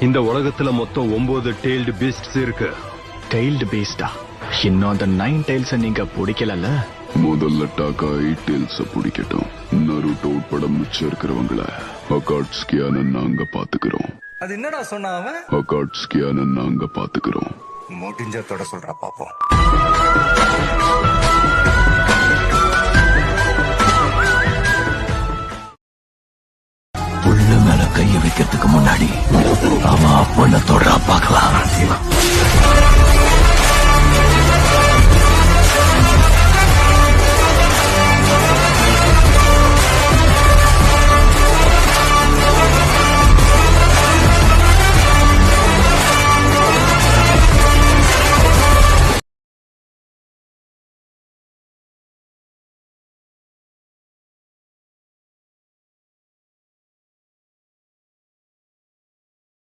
இந்த உலகத்துல மொத்தம் 9 டெய்ல்டு பீஸ்ட்ஸ் இருக்கு. டெய்ல்டு பீஸ்டா? இன்னும் அந்த 9 டெய்ல்ஸ நீங்க பிடிக்கலல்ல? முதல்ல டாக்கா 8 டெய்ல்ஸ பிடிக்கட்டும். நருட்டோ உட்பட மிச்சம் இருக்கிறவங்கள அகாட்ஸ்கியான நாங்க பாத்துக்கிறோம். அது என்னடா சொன்ன அவன்? அகாட்ஸ்கியான நாங்க பாத்துக்கிறோம். முடிஞ்சத்தோட சொல்றா பாப்போம். உள்ள மேல கைய வைக்கிறதுக்கு முன்னாடி